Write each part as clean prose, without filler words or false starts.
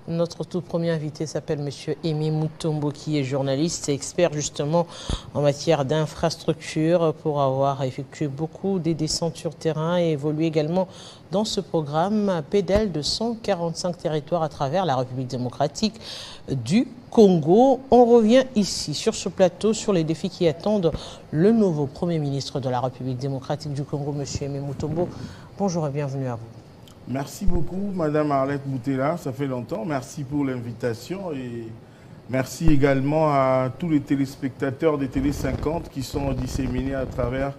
Notre tout premier invité s'appelle M. Aimé Mutombo, qui est journaliste et expert justement en matière d'infrastructure pour avoir effectué beaucoup des descentes sur terrain et évolué également dans ce programme PEDEL de 145 territoires à travers la République démocratique du Congo. On revient ici sur ce plateau sur les défis qui attendent le nouveau Premier ministre de la République démocratique du Congo, M. Aimé Mutombo. Bonjour et bienvenue à vous. Merci beaucoup, Madame Arlette Boutella, ça fait longtemps. Merci pour l'invitation et merci également à tous les téléspectateurs des Télé 50 qui sont disséminés à travers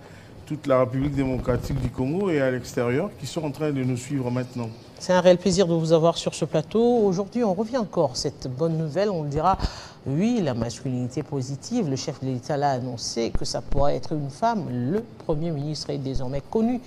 toute la République démocratique du Congo et à l'extérieur, qui sont en train de nous suivre maintenant. C'est un réel plaisir de vous avoir sur ce plateau. Aujourd'hui, on revient encore cette bonne nouvelle. On dira, oui, la masculinité positive. Le chef de l'État l'a annoncé que ça pourrait être une femme. Le Premier ministre est désormais connu.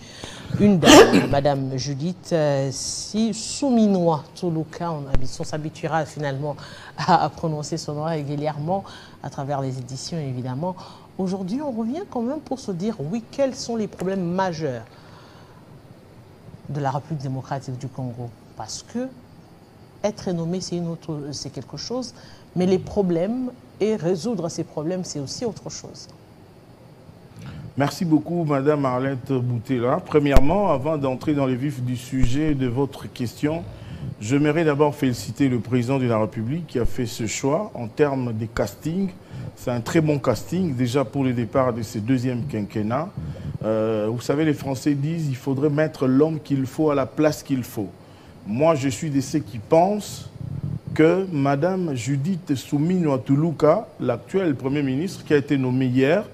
Une dame, Madame Judith Souminois Toluka. On s'habituera finalement à prononcer son nom régulièrement à travers les éditions, évidemment. Aujourd'hui, on revient quand même pour se dire, oui, quels sont les problèmes majeurs de la République démocratique du Congo, parce que être nommé, c'est quelque chose, mais les problèmes et résoudre ces problèmes, c'est aussi autre chose. Merci beaucoup, Madame Arlette Boutella. Premièrement, avant d'entrer dans le vif du sujet de votre question, j'aimerais d'abord féliciter le président de la République qui a fait ce choix en termes de casting. C'est un très bon casting, déjà pour le départ de ce deuxième quinquennat. Vous savez, les Français disent qu'il faudrait mettre l'homme qu'il faut à la place qu'il faut. Moi, je suis de ceux qui pensent que Madame Judith Souminois Toluka, l'actuelle Premier ministre, qui a été nommée hier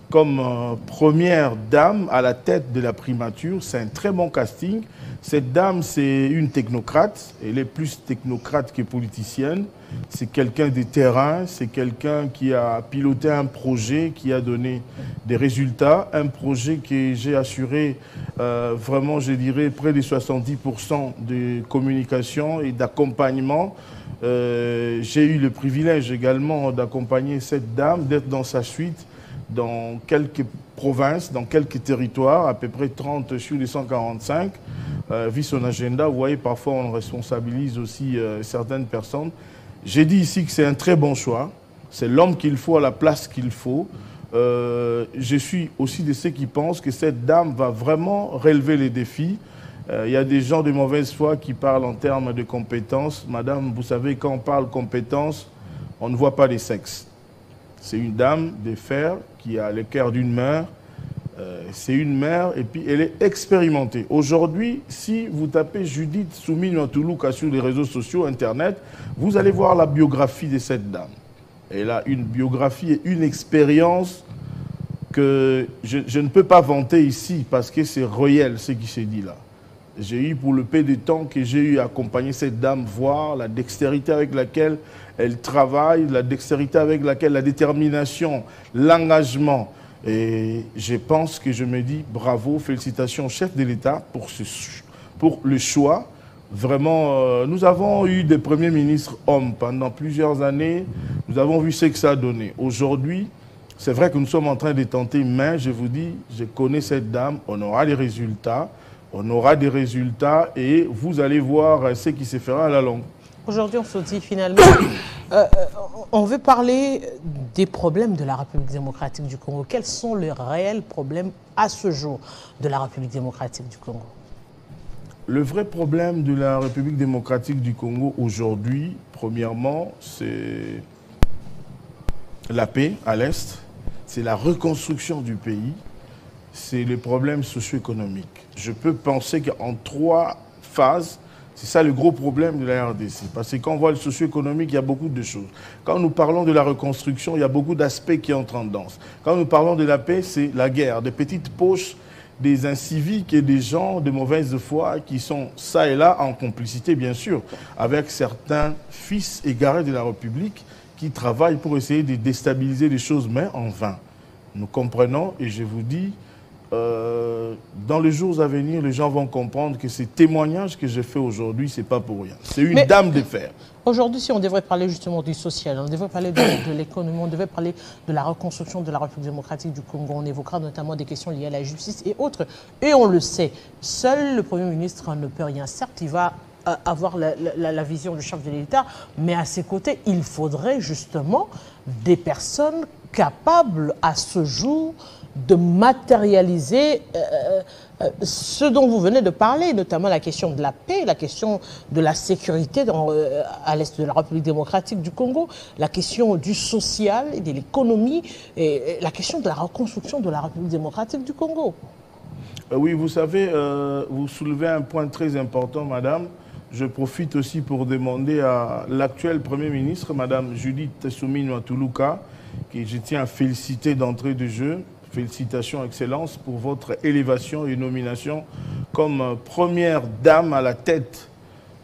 comme première dame à la tête de la primature, c'est un très bon casting. Cette dame, c'est une technocrate. Elle est plus technocrate que politicienne. C'est quelqu'un de terrain. C'est quelqu'un qui a piloté un projet qui a donné des résultats. Un projet que j'ai assuré vraiment, je dirais, près de 70% de communication et d'accompagnement. J'ai eu le privilège également d'accompagner cette dame, d'être dans sa suite dans quelques provinces, dans quelques territoires, à peu près 30 sur les 145. Vu son agenda, vous voyez, parfois on responsabilise aussi certaines personnes. J'ai dit ici que c'est un très bon choix. C'est l'homme qu'il faut à la place qu'il faut. Je suis aussi de ceux qui pensent que cette dame va vraiment relever les défis. Il y a des gens de mauvaise foi qui parlent en termes de compétences. Madame, vous savez, quand on parle compétences, on ne voit pas les sexes. C'est une dame de fer qui a le cœur d'une mère. C'est une mère et puis elle est expérimentée. Aujourd'hui, si vous tapez Judith Souminois Toluka sur les réseaux sociaux, Internet, vous allez voir la biographie de cette dame. Elle a une biographie et une expérience que je ne peux pas vanter ici parce que c'est réel ce qui s'est dit là. J'ai eu pour le peu de temps que j'ai eu à accompagner cette dame, voir la dextérité avec laquelle elle travaille, la dextérité avec laquelle, la détermination, l'engagement. Et je pense que je me dis bravo, félicitations au chef de l'État pour le choix. Vraiment, nous avons eu des premiers ministres hommes pendant plusieurs années. Nous avons vu ce que ça a donné. Aujourd'hui, c'est vrai que nous sommes en train de tenter, mais je vous dis, je connais cette dame, on aura des résultats. On aura des résultats et vous allez voir ce qui se fera à la longue. Aujourd'hui, on se dit finalement, on veut parler des problèmes de la République démocratique du Congo. Quels sont les réels problèmes à ce jour de la République démocratique du Congo? Le vrai problème de la République démocratique du Congo aujourd'hui, premièrement, c'est la paix à l'Est, c'est la reconstruction du pays, c'est les problèmes socio-économiques. Je peux penser qu'en 3 phases, c'est ça le gros problème de la RDC. Parce que quand on voit le socio-économique, il y a beaucoup de choses. Quand nous parlons de la reconstruction, il y a beaucoup d'aspects qui entrent en danse. Quand nous parlons de la paix, c'est la guerre, des petites poches, des inciviques et des gens de mauvaise foi qui sont ça et là en complicité, bien sûr, avec certains fils égarés de la République qui travaillent pour essayer de déstabiliser les choses, mais en vain. Nous comprenons et je vous dis, dans les jours à venir, les gens vont comprendre que ces témoignages que j'ai faits aujourd'hui, ce n'est pas pour rien. C'est une dame de fer. Aujourd'hui, si on devrait parler justement du social, on devrait parler de l'économie, on devrait parler de la reconstruction de la République démocratique du Congo, on évoquera notamment des questions liées à la justice et autres. Et on le sait, seul le Premier ministre ne peut rien. Certes, il va avoir la vision du chef de l'État, mais à ses côtés, il faudrait justement des personnes capables à ce jour de matérialiser ce dont vous venez de parler, notamment la question de la paix, la question de la sécurité à l'est de la République démocratique du Congo, la question du social et de l'économie, et la question de la reconstruction de la République démocratique du Congo. Oui, vous savez, vous soulevez un point très important, madame. Je profite aussi pour demander à l'actuelle Premier ministre, madame Judith Suminwa Tuluka, que je tiens à féliciter d'entrée de jeu. Félicitations, Excellence, pour votre élévation et nomination comme première dame à la tête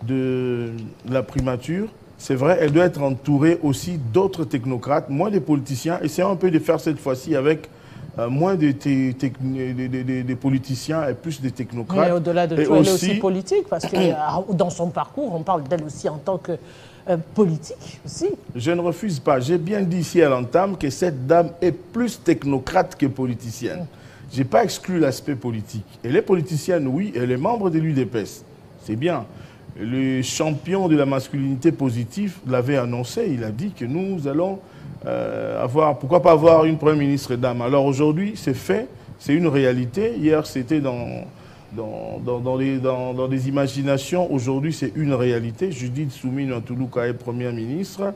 de la primature. C'est vrai, elle doit être entourée aussi d'autres technocrates, moins des politiciens. Essayons un peu de faire cette fois-ci avec moins des politiciens et plus des technocrates. Mais au-delà de tout, elle est aussi politique, parce que dans son parcours, on parle d'elle aussi en tant que politique aussi. Je ne refuse pas. J'ai bien dit ici à l'entame que cette dame est plus technocrate que politicienne. Je n'ai pas exclu l'aspect politique. Elle est politicienne, oui, elle est membre de l'UDPS. C'est bien. Le champion de la masculinité positive l'avait annoncé. Il a dit que nous allons pourquoi pas avoir une première ministre dame. Alors aujourd'hui, c'est fait, c'est une réalité. Hier, c'était dans des imaginations. Aujourd'hui, c'est une réalité. Judith Suminwa Tuluka est première ministre.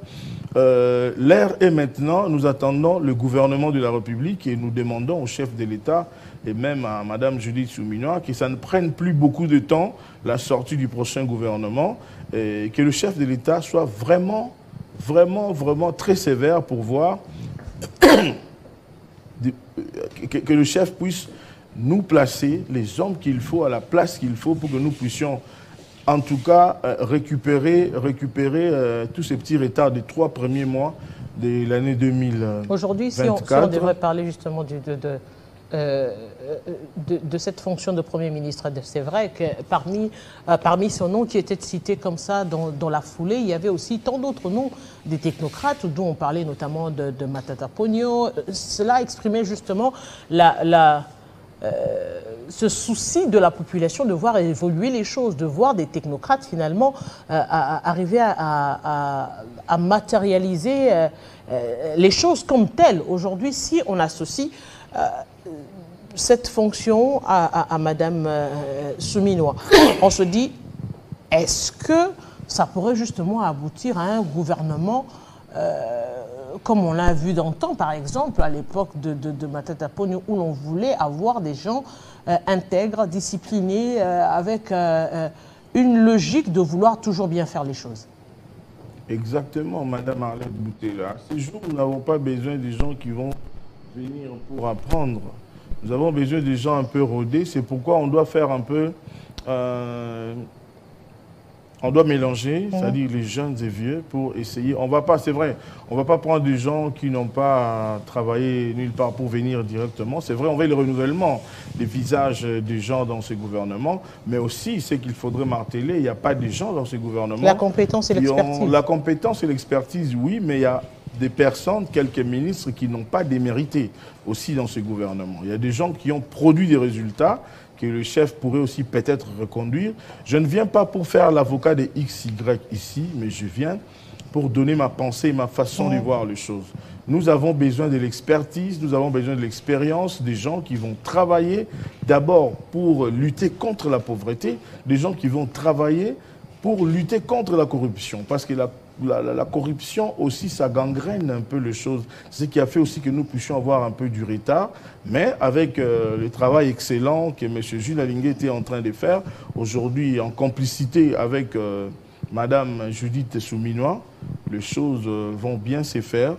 L'ère est maintenant, nous attendons le gouvernement de la République et nous demandons au chef de l'État et même à Mme Judith Suminwa que ça ne prenne plus beaucoup de temps, la sortie du prochain gouvernement, et que le chef de l'État soit vraiment très sévère pour voir que le chef puisse nous placer les hommes qu'il faut à la place qu'il faut pour que nous puissions en tout cas récupérer tous ces petits retards des 3 premiers mois de l'année 2024. Aujourd'hui, si on devrait parler justement de cette fonction de Premier ministre, c'est vrai que parmi son nom qui était cité comme ça dans la foulée, il y avait aussi tant d'autres noms des technocrates dont on parlait notamment de Matata Ponyo. Cela exprimait justement ce souci de la population de voir évoluer les choses, de voir des technocrates finalement arriver à matérialiser les choses comme telles. Aujourd'hui, si on associe cette fonction à Mme Suminwa, on se dit, est-ce que ça pourrait justement aboutir à un gouvernement comme on l'a vu d'antan, par exemple, à l'époque de Matata Ponyo, où l'on voulait avoir des gens intègres, disciplinés, avec une logique de vouloir toujours bien faire les choses. Exactement, Madame Arlette Boutela. Ces jours, nous n'avons pas besoin des gens qui vont venir pour apprendre. Nous avons besoin des gens un peu rodés. C'est pourquoi on doit faire un peu... on doit mélanger, c'est-à-dire les jeunes et vieux, pour essayer. On va pas, c'est vrai, on ne va pas prendre des gens qui n'ont pas travaillé nulle part pour venir directement. C'est vrai, on veut le renouvellement des visages des gens dans ces gouvernements, mais aussi, c'est qu'il faudrait marteler, il n'y a pas de gens dans ces gouvernements. La compétence et l'expertise. La compétence et l'expertise, oui, mais il y a des personnes, quelques ministres qui n'ont pas démérité aussi dans ces gouvernements. Il y a des gens qui ont produit des résultats que le chef pourrait aussi peut-être reconduire. Je ne viens pas pour faire l'avocat des XY ici, mais je viens pour donner ma pensée et ma façon de voir les choses. Nous avons besoin de l'expertise, nous avons besoin de l'expérience, des gens qui vont travailler d'abord pour lutter contre la pauvreté, des gens qui vont travailler pour lutter contre la corruption, parce que la corruption aussi, ça gangrène un peu les choses. C'est ce qui a fait aussi que nous puissions avoir un peu du retard. Mais avec le travail excellent que M. Jules Alingué était en train de faire, aujourd'hui en complicité avec Mme Judith Suminwa, les choses vont bien se faire.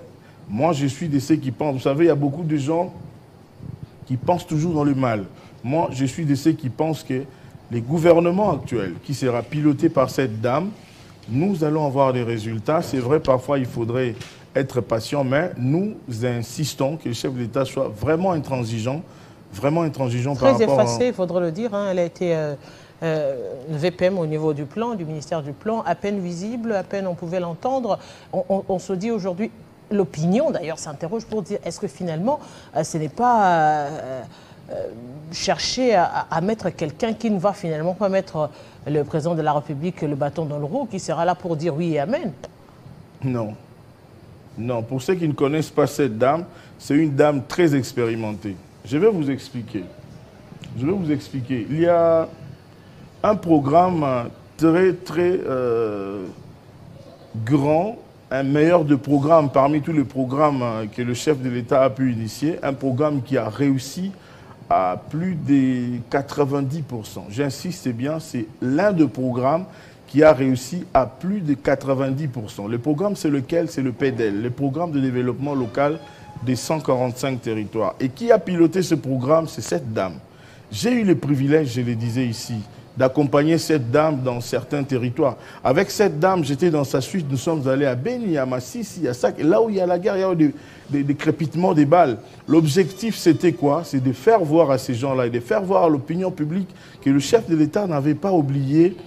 Moi, je suis de ceux qui pensent, vous savez, il y a beaucoup de gens qui pensent toujours dans le mal. Moi, je suis de ceux qui pensent que les gouvernements actuels, qui sera piloté par cette dame, nous allons avoir des résultats. C'est vrai, parfois, il faudrait être patient, mais nous insistons que le chef de l'État soit vraiment intransigeant par rapport... Très effacé, il faudrait le dire. Elle a été VPM au niveau du plan, du ministère du Plan, à peine visible, à peine on pouvait l'entendre. On se dit aujourd'hui, l'opinion d'ailleurs s'interroge pour dire, est-ce que finalement, ce n'est pas... chercher à mettre quelqu'un qui ne va finalement pas mettre le président de la République le bâton dans le roue, qui sera là pour dire oui et amen. Non. Non, pour ceux qui ne connaissent pas cette dame, c'est une dame très expérimentée. Je vais vous expliquer. Je vais vous expliquer. Il y a un programme très grand, un meilleur de programme parmi tous les programmes que le chef de l'État a pu initier, un programme qui a réussi à plus de 90%. J'insiste bien, c'est l'un des programmes qui a réussi à plus de 90%. Le programme, c'est lequel? C'est le PDL, le programme de développement local des 145 territoires. Et qui a piloté ce programme? C'est cette dame. J'ai eu le privilège, je le disais ici, d'accompagner cette dame dans certains territoires. Avec cette dame, j'étais dans sa suite, nous sommes allés à Beni, à Massissi, à Sac, là où il y a la guerre, il y a des crépitements des balles. L'objectif, c'était quoi? C'est de faire voir à ces gens-là et de faire voir à l'opinion publique que le chef de l'État n'avait pas oublié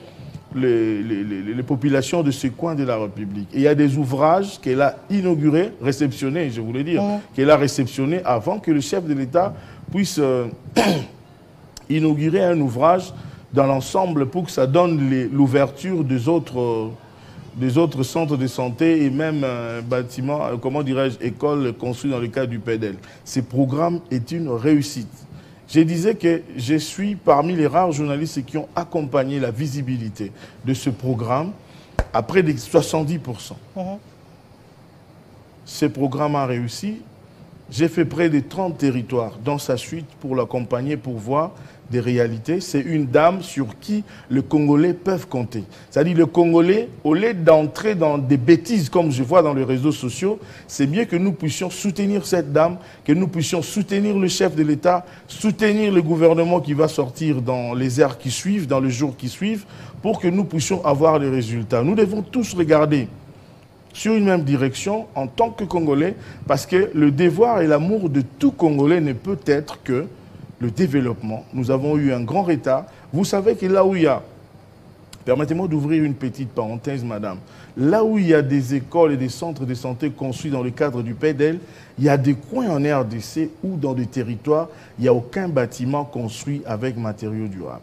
les populations de ce coin de la République. Et il y a des ouvrages qu'elle a inaugurés, réceptionnés, je voulais dire, qu'elle a réceptionnés avant que le chef de l'État puisse inaugurer un ouvrage dans l'ensemble pour que ça donne l'ouverture des autres centres de santé et même bâtiments, comment dirais-je, écoles construits dans le cadre du PDL. Ce programme est une réussite. Je disais que je suis parmi les rares journalistes qui ont accompagné la visibilité de ce programme à près de 70%. Ce programme a réussi. J'ai fait près de 30 territoires dans sa suite pour l'accompagner, pour voir des réalités. C'est une dame sur qui les Congolais peuvent compter. C'est-à-dire le Congolais, au lieu d'entrer dans des bêtises comme je vois dans les réseaux sociaux, c'est mieux que nous puissions soutenir cette dame, que nous puissions soutenir le chef de l'État, soutenir le gouvernement qui va sortir dans les heures qui suivent, dans les jours qui suivent, pour que nous puissions avoir les résultats. Nous devons tous regarder sur une même direction en tant que Congolais, parce que le devoir et l'amour de tout Congolais ne peut être que le développement. Nous avons eu un grand retard. Vous savez que là où il y a, permettez-moi d'ouvrir une petite parenthèse, madame, là où il y a des écoles et des centres de santé construits dans le cadre du PDL, il y a des coins en RDC ou dans des territoires, il n'y a aucun bâtiment construit avec matériaux durables.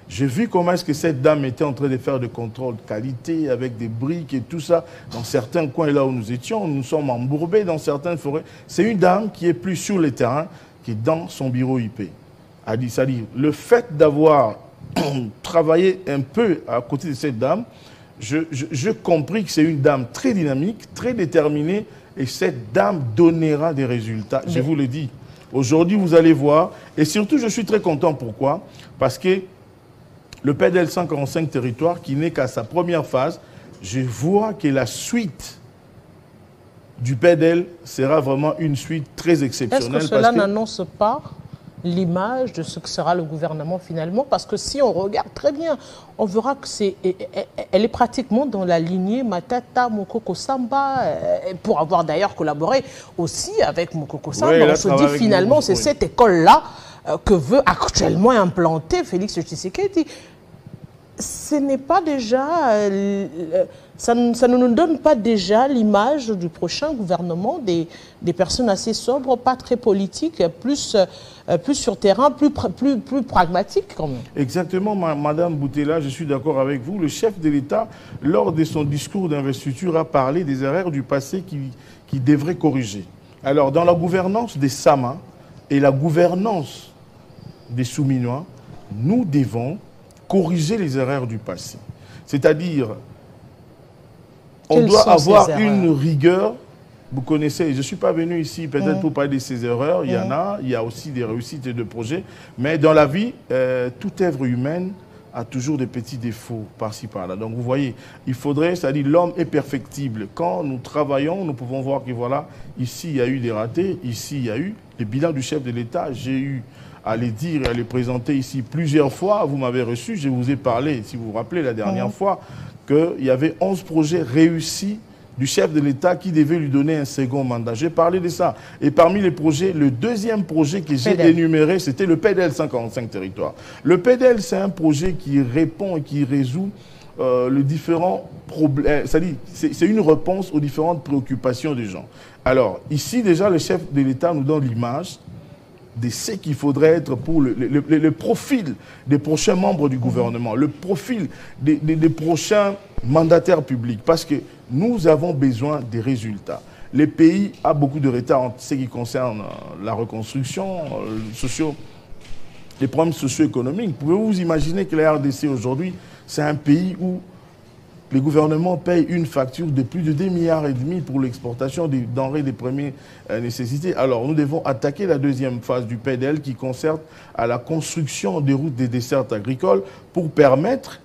J'ai vu comment est-ce que cette dame était en train de faire des contrôles de qualité avec des briques et tout ça. Dans certains coins là où nous étions, nous sommes embourbés dans certaines forêts. C'est une dame qui est plus sur le terrain qui est dans son bureau IP. C'est-à-dire, le fait d'avoir travaillé un peu à côté de cette dame, je compris que c'est une dame très dynamique, très déterminée, et cette dame donnera des résultats. Je vous le dis. Aujourd'hui, vous allez voir, et surtout, je suis très content. Pourquoi? Parce que le PDL 145 territoires, qui n'est qu'à sa première phase, je vois que la suite du PDL sera vraiment une suite très exceptionnelle. Est-ce que cela n'annonce pas l'image de ce que sera le gouvernement finalement? Parce que si on regarde très bien, on verra que elle est pratiquement dans la lignée Matata, Mokoko Samba, pour avoir d'ailleurs collaboré aussi avec Mokoko Samba. Oui, on se dit finalement, c'est cette école-là que veut actuellement implanter Félix Tshisekedi. Ce n'est pas déjà, ça ne nous donne pas déjà l'image du prochain gouvernement, des personnes assez sobres, pas très politiques, plus sur terrain, plus pragmatiques quand même. Exactement, Madame Boutella, je suis d'accord avec vous. Le chef de l'État, lors de son discours d'investiture, a parlé des erreurs du passé qui devraient corriger. Alors, dans la gouvernance des Sama et la gouvernance des Souminois, nous devons corriger les erreurs du passé. C'est-à-dire, on doit avoir une rigueur. Vous connaissez, je ne suis pas venu ici peut-être pour parler de ces erreurs, il y en a, il y a aussi des réussites et des projets, mais dans la vie, toute œuvre humaine a toujours des petits défauts par-ci par-là. Donc vous voyez, il faudrait, c'est-à-dire l'homme est perfectible. Quand nous travaillons, nous pouvons voir que voilà, ici il y a eu des ratés, ici il y a eu le bilan du chef de l'État, j'ai eu à les dire et à les présenter ici plusieurs fois. Vous m'avez reçu, je vous ai parlé, si vous vous rappelez la dernière fois, qu'il y avait 11 projets réussis du chef de l'État qui devait lui donner un second mandat. J'ai parlé de ça. Et parmi les projets, le deuxième projet que j'ai énuméré, c'était le PDL 145 territoires. Le PDL, c'est un projet qui répond et qui résout les différents problèmes. C'est une réponse aux différentes préoccupations des gens. Alors, ici, déjà, le chef de l'État nous donne l'image de ce qu'il faudrait être pour le profil des prochains membres du gouvernement, le profil des prochains mandataires publics, parce que nous avons besoin des résultats. Le pays a beaucoup de retard en ce qui concerne la reconstruction, les problèmes socio-économiques. Pouvez-vous vous imaginer que la RDC aujourd'hui, c'est un pays où le gouvernement paye une facture de plus de 2,5 milliards pour l'exportation des denrées de première nécessité. Alors, nous devons attaquer la deuxième phase du PDL qui concerne à la construction des routes des dessertes agricoles pour permettre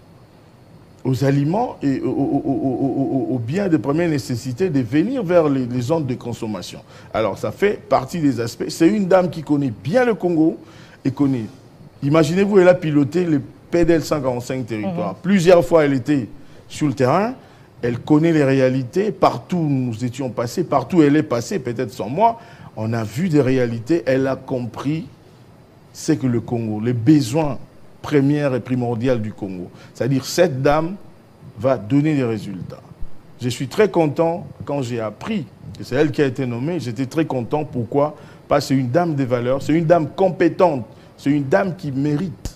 aux aliments et aux biens de première nécessité de venir vers les zones de consommation. Alors, ça fait partie des aspects. C'est une dame qui connaît bien le Congo et connaît. Imaginez-vous, elle a piloté le PDL 145 territoires. Plusieurs fois, elle était sur le terrain, elle connaît les réalités, partout où nous étions passés, partout où elle est passée, peut-être sans moi, on a vu des réalités, elle a compris ce que le Congo, les besoins premiers et primordiaux du Congo. C'est-à-dire cette dame va donner des résultats. Je suis très content quand j'ai appris que c'est elle qui a été nommée, j'étais très content. Pourquoi? Parce que c'est une dame de valeur, c'est une dame compétente, c'est une dame qui mérite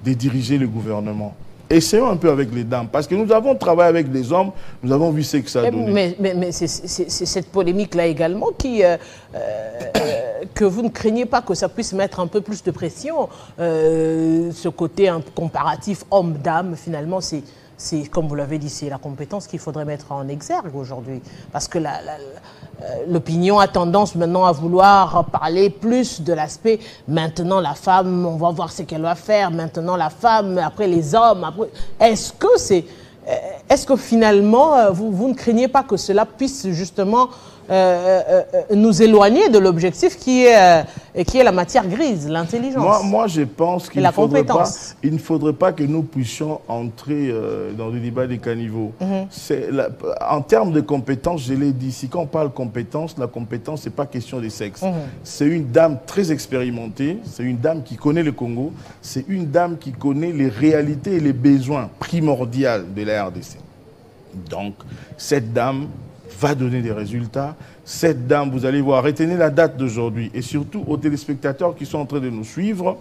de diriger le gouvernement. Essayons un peu avec les dames, parce que nous avons travaillé avec des hommes, nous avons vu ce que ça donne. Mais c'est cette polémique-là également que vous ne craignez pas que ça puisse mettre un peu plus de pression. Ce côté comparatif homme-dame, finalement, c'est, comme vous l'avez dit, c'est la compétence qu'il faudrait mettre en exergue aujourd'hui. Parce que l'opinion a tendance maintenant à vouloir parler plus de l'aspect maintenant la femme, on va voir ce qu'elle va faire, maintenant la femme, après les hommes. Est-ce que finalement, vous ne craignez pas que cela puisse justement nous éloigner de l'objectif qui est la matière grise, l'intelligence? Moi, je pense qu'il ne faudrait pas que nous puissions entrer dans le débat des caniveaux. En termes de compétences, je l'ai dit, si quand on parle compétence, la compétence, ce n'est pas question de sexe. C'est une dame très expérimentée, c'est une dame qui connaît le Congo, c'est une dame qui connaît les réalités et les besoins primordiaux de la RDC. Donc, cette dame va donner des résultats. Cette dame, vous allez voir, retenez la date d'aujourd'hui et surtout aux téléspectateurs qui sont en train de nous suivre,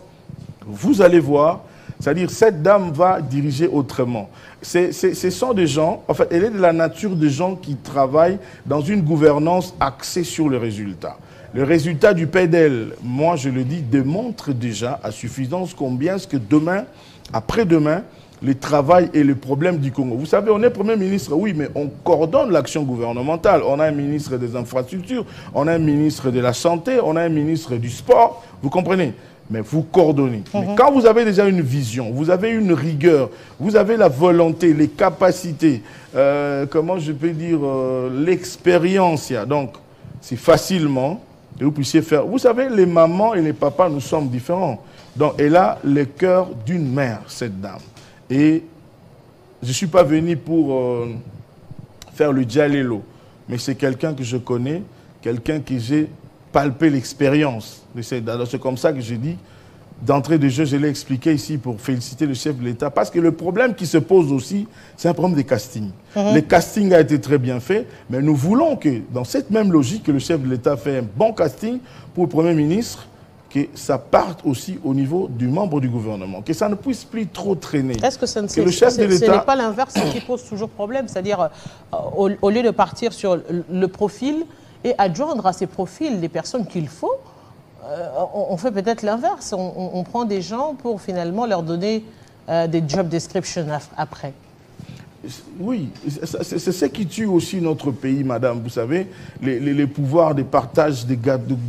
vous allez voir, c'est-à-dire cette dame va diriger autrement. Ce sont des gens, en fait, elle est de la nature des gens qui travaillent dans une gouvernance axée sur le résultat. Le résultat du PDL, moi je le dis, démontre déjà à suffisance combien est-ce que demain, après-demain, le travail et le problème du Congo. Vous savez, on est Premier ministre, oui, mais on coordonne l'action gouvernementale. On a un ministre des infrastructures, on a un ministre de la santé, on a un ministre du sport, vous comprenez? Mais vous coordonnez. Mais quand vous avez déjà une vision, vous avez une rigueur, vous avez la volonté, les capacités, comment je peux dire, l'expérience, donc c'est facilement que vous puissiez faire. Vous savez, les mamans et les papas, nous sommes différents. Donc, elle a le cœur d'une mère, cette dame. Et je ne suis pas venu pour faire le dialélo, mais c'est quelqu'un que je connais, quelqu'un que j'ai palpé l'expérience. C'est comme ça que j'ai dit, d'entrée de jeu, je l'ai expliqué ici pour féliciter le chef de l'État, parce que le problème qui se pose aussi, c'est un problème de casting. Le casting a été très bien fait, mais nous voulons que, dans cette même logique, que le chef de l'État fait un bon casting pour le Premier ministre, que ça parte aussi au niveau du membre du gouvernement, que ça ne puisse plus trop traîner. Est-ce que ce n'est pas l'inverse qui pose toujours problème? C'est-à-dire, au lieu de partir sur le profil et adjoindre à ces profils des personnes qu'il faut, on fait peut-être l'inverse. On prend des gens pour finalement leur donner des job descriptions après. Oui, c'est ce qui tue aussi notre pays, madame. Vous savez, les pouvoirs de partage de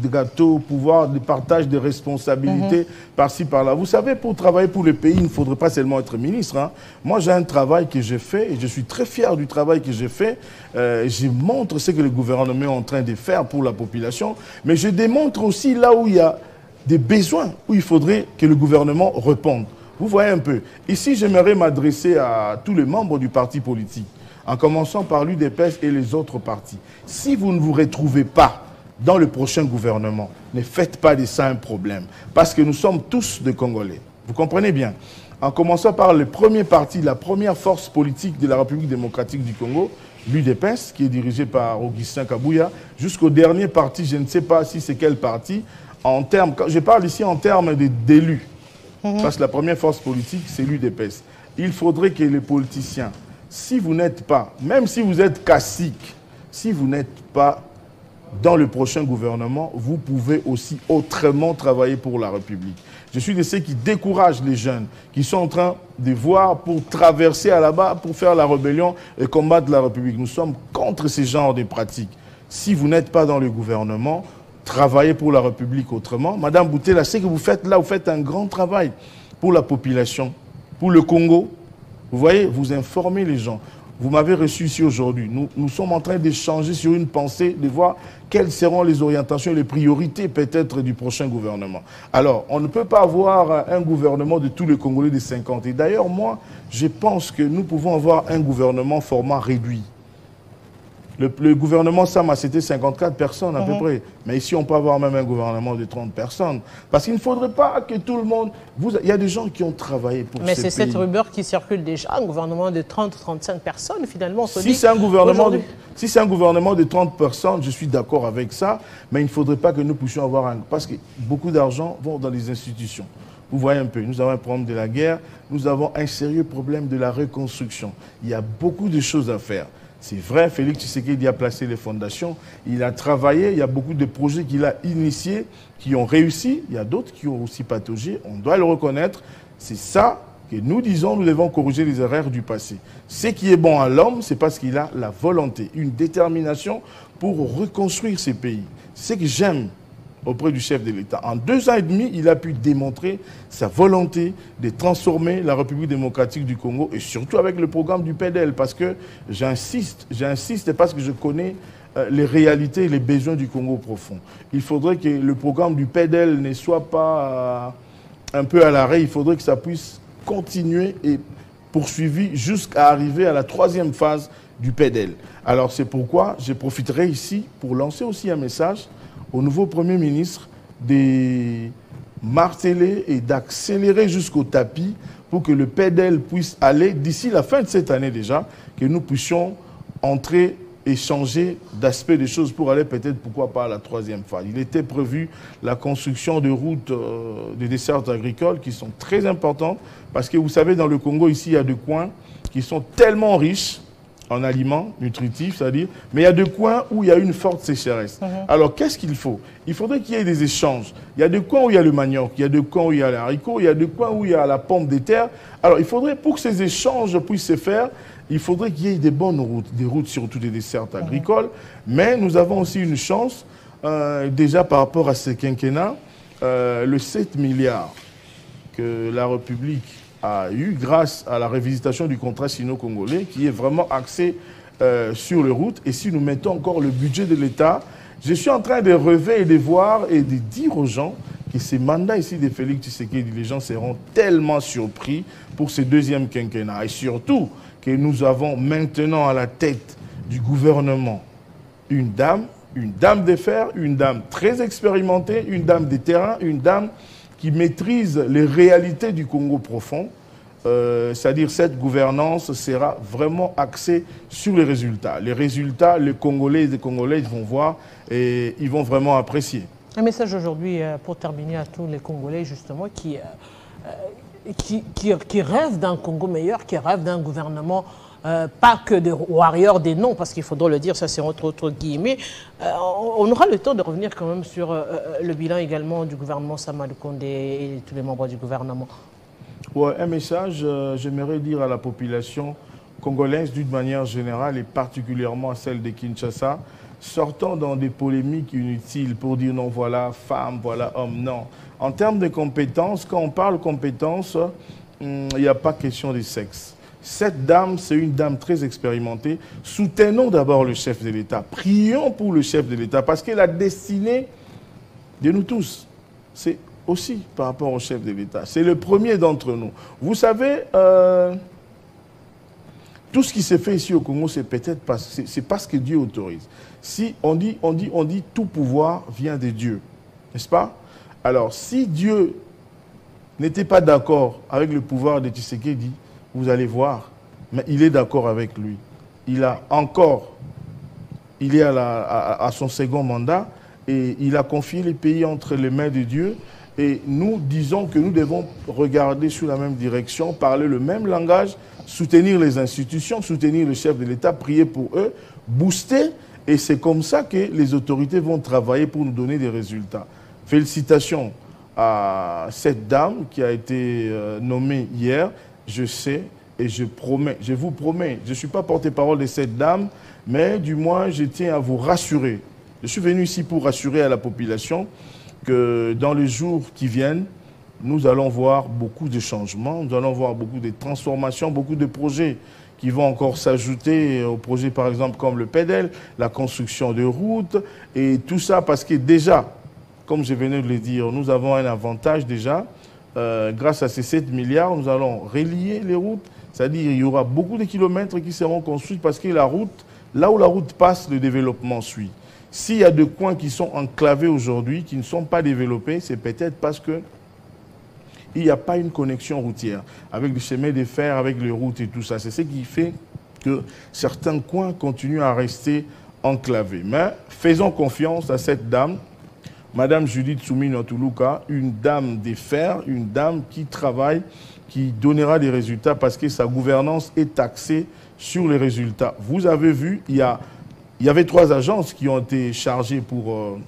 gâteaux, pouvoir de partage de responsabilités par-ci, par-là. Vous savez, pour travailler pour le pays, il ne faudrait pas seulement être ministre. Hein. Moi, j'ai un travail que j'ai fait et je suis très fier du travail que j'ai fait. Je montre ce que le gouvernement est en train de faire pour la population, mais je démontre aussi là où il y a des besoins, où il faudrait que le gouvernement réponde. Vous voyez un peu. Ici, j'aimerais m'adresser à tous les membres du parti politique, en commençant par l'UDPS et les autres partis. Si vous ne vous retrouvez pas dans le prochain gouvernement, ne faites pas de ça un problème. Parce que nous sommes tous des Congolais. Vous comprenez bien? En commençant par le premier parti, la première force politique de la République démocratique du Congo, l'UDPS, qui est dirigé par Augustin Kabouya, jusqu'au dernier parti, je ne sais pas si c'est quel parti, Je parle ici en termes d'élus, parce que la première force politique, c'est l'UDPS. Il faudrait que les politiciens, si vous n'êtes pas, même si vous êtes cacique, si vous n'êtes pas dans le prochain gouvernement, vous pouvez aussi autrement travailler pour la République. Je suis de ceux qui découragent les jeunes, qui sont en train de voir pour traverser à là-bas, pour faire la rébellion et combattre la République. Nous sommes contre ce genre de pratiques. Si vous n'êtes pas dans le gouvernement, travaillez pour la République autrement. Madame Boutela, ce que vous faites là, vous faites un grand travail pour la population, pour le Congo. Vous voyez, vous informez les gens. Vous m'avez reçu ici aujourd'hui. Nous sommes en train d'échanger sur une pensée, de voir quelles seront les orientations et les priorités peut-être du prochain gouvernement. Alors, on ne peut pas avoir un gouvernement de tous les Congolais de 50. Et d'ailleurs, moi, je pense que nous pouvons avoir un gouvernement format réduit. Le gouvernement Sama, c'était 54 personnes à peu près. Mais ici, on peut avoir même un gouvernement de 30 personnes. Parce qu'il ne faudrait pas que tout le monde... Il y a des gens qui ont travaillé pour ce pays. Mais c'est cette rumeur qui circule déjà, un gouvernement de 30-35 personnes, finalement. Si c'est un gouvernement de 30 personnes, je suis d'accord avec ça. Mais il ne faudrait pas que nous puissions avoir un... Parce que beaucoup d'argent vont dans les institutions. Vous voyez un peu, nous avons un problème de la guerre, nous avons un sérieux problème de la reconstruction. Il y a beaucoup de choses à faire. C'est vrai, Félix Tshisekedi a placé les fondations, il a travaillé, il y a beaucoup de projets qu'il a initiés, qui ont réussi, il y a d'autres qui ont aussi pataugé, on doit le reconnaître. C'est ça que nous disons, nous devons corriger les erreurs du passé. Ce qui est bon à l'homme, c'est parce qu'il a la volonté, une détermination pour reconstruire ces pays. C'est ce que j'aime auprès du chef de l'État. En 2 ans et demi, il a pu démontrer sa volonté de transformer la République démocratique du Congo et surtout avec le programme du PDL parce que j'insiste parce que je connais les réalités et les besoins du Congo profond. Il faudrait que le programme du PDL ne soit pas un peu à l'arrêt, il faudrait que ça puisse continuer et poursuivi jusqu'à arriver à la 3e phase du PDL. Alors c'est pourquoi je profiterai ici pour lancer aussi un message au nouveau Premier ministre de marteler et d'accélérer jusqu'au tapis pour que le PDL puisse aller, d'ici la fin de cette année déjà, que nous puissions entrer et changer d'aspect des choses pour aller peut-être, pourquoi pas, à la 3e phase. Il était prévu la construction de routes de dessertes agricoles qui sont très importantes parce que vous savez, dans le Congo, ici, il y a des coins qui sont tellement riches en aliments nutritifs, c'est-à-dire, mais il y a des coins où il y a une forte sécheresse. Alors, qu'est-ce qu'il faut? Il faudrait qu'il y ait des échanges. Il y a des coins où il y a le manioc, il y a des coins où il y a les haricots, il y a des coins où il y a la pomme de terre. Alors, il faudrait, pour que ces échanges puissent se faire, il faudrait qu'il y ait des bonnes routes, des routes surtout des dessertes agricoles. Mais nous avons aussi une chance, déjà par rapport à ce quinquennat, le 7 milliards que la République a eu grâce à la révisitation du contrat sino-congolais qui est vraiment axé sur les routes. Et si nous mettons encore le budget de l'État, je suis en train de rêver et de voir et de dire aux gens que ces mandats ici de Félix Tshisekedi, les gens seront tellement surpris pour ce 2e quinquennat. Et surtout que nous avons maintenant à la tête du gouvernement une dame de fer, une dame très expérimentée, une dame de terrain, une dame qui maîtrise les réalités du Congo profond, c'est-à-dire cette gouvernance sera vraiment axée sur les résultats. Les résultats, les Congolais et les Congolaises vont voir et ils vont vraiment apprécier. Un message aujourd'hui pour terminer à tous les Congolais justement qui rêvent d'un Congo meilleur, qui rêvent d'un gouvernement pas que des warriors des noms, parce qu'il faudra le dire, ça c'est entre guillemets. On aura le temps de revenir quand même sur le bilan également du gouvernement Sama Lukonde et tous les membres du gouvernement. Ouais, un message, j'aimerais dire à la population congolaise d'une manière générale et particulièrement à celle de Kinshasa, sortant dans des polémiques inutiles pour dire non, voilà femme, voilà homme, non. En termes de compétences, quand on parle compétences, il n'y a pas question de sexe. Cette dame, c'est une dame très expérimentée. Soutenons d'abord le chef de l'État. Prions pour le chef de l'État parce que la destinée de nous tous, c'est aussi par rapport au chef de l'État. C'est le premier d'entre nous. Vous savez, tout ce qui s'est fait ici au Congo, c'est peut-être parce que Dieu autorise. Si on dit tout pouvoir vient de Dieu, n'est-ce pas? Alors, si Dieu n'était pas d'accord avec le pouvoir de Tshisekedi, vous allez voir, mais il est d'accord avec lui. Il est à son second mandat et il a confié les pays entre les mains de Dieu. Et nous disons que nous devons regarder sur la même direction, parler le même langage, soutenir les institutions, soutenir le chef de l'État, prier pour eux, booster. Et c'est comme ça que les autorités vont travailler pour nous donner des résultats. Félicitations à cette dame qui a été nommée hier. Je sais et je promets, je vous promets, je ne suis pas porte-parole de cette dame, mais du moins je tiens à vous rassurer. Je suis venu ici pour rassurer à la population que dans les jours qui viennent, nous allons voir beaucoup de changements, nous allons voir beaucoup de transformations, beaucoup de projets qui vont encore s'ajouter aux projets par exemple comme le PEDEL, la construction de routes et tout ça parce que déjà, comme je venais de le dire, nous avons un avantage déjà. Grâce à ces 7 milliards, nous allons relier les routes, c'est-à-dire qu'il y aura beaucoup de kilomètres qui seront construits parce que la route, là où la route passe, le développement suit. S'il y a des coins qui sont enclavés aujourd'hui, qui ne sont pas développés, c'est peut-être parce que il n'y a pas une connexion routière avec le chemin de fer, avec les routes et tout ça. C'est ce qui fait que certains coins continuent à rester enclavés. Mais faisons confiance à cette dame, Madame Judith Soumino Toulouka, une dame de fer, une dame qui travaille, qui donnera des résultats parce que sa gouvernance est axée sur les résultats. Vous avez vu, il y avait 3 agences qui ont été chargées pour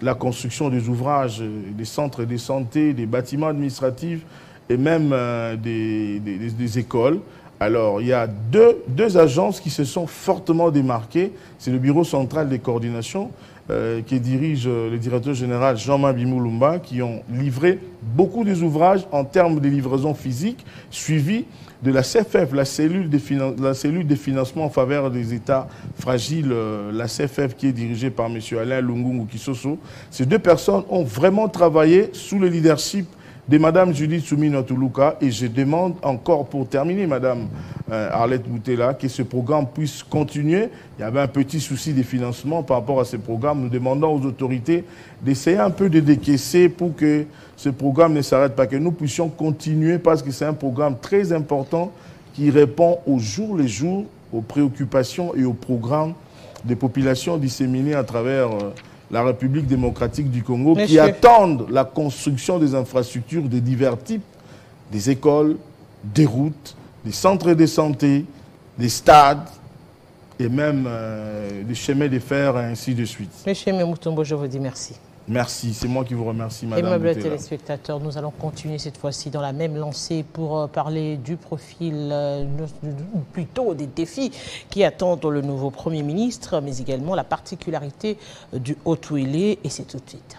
la construction des ouvrages, des centres de santé, des bâtiments administratifs et même des écoles. Alors, il y a deux agences qui se sont fortement démarquées. C'est le Bureau central des coordinations qui dirige le directeur général Jean-Marc Bimoulumba, qui ont livré beaucoup des ouvrages en termes de livraison physique, suivi de la CFF, la cellule de financement en faveur des États fragiles, la CFF qui est dirigée par M. Alain Lungungu Kisoso. Ces 2 personnes ont vraiment travaillé sous le leadership de Mme Judith Soumino Toulouka et je demande encore pour terminer, Mme Arlette Boutela, que ce programme puisse continuer. Il y avait un petit souci de financement par rapport à ce programme. Nous demandons aux autorités d'essayer un peu de décaisser pour que ce programme ne s'arrête pas, que nous puissions continuer parce que c'est un programme très important qui répond au jour le jour aux préoccupations et aux programmes des populations disséminées à travers la République démocratique du Congo, Monsieur, qui attendent la construction des infrastructures de divers types, des écoles, des routes, des centres de santé, des stades et même des chemins de fer et ainsi de suite. Monsieur Moutombo, je vous dis merci. Merci, c'est moi qui vous remercie, Madame. Aimables téléspectateurs, nous allons continuer cette fois-ci dans la même lancée pour parler du profil, plutôt des défis qui attendent le nouveau Premier ministre, mais également la particularité du Haut-Touélé, et c'est tout de suite.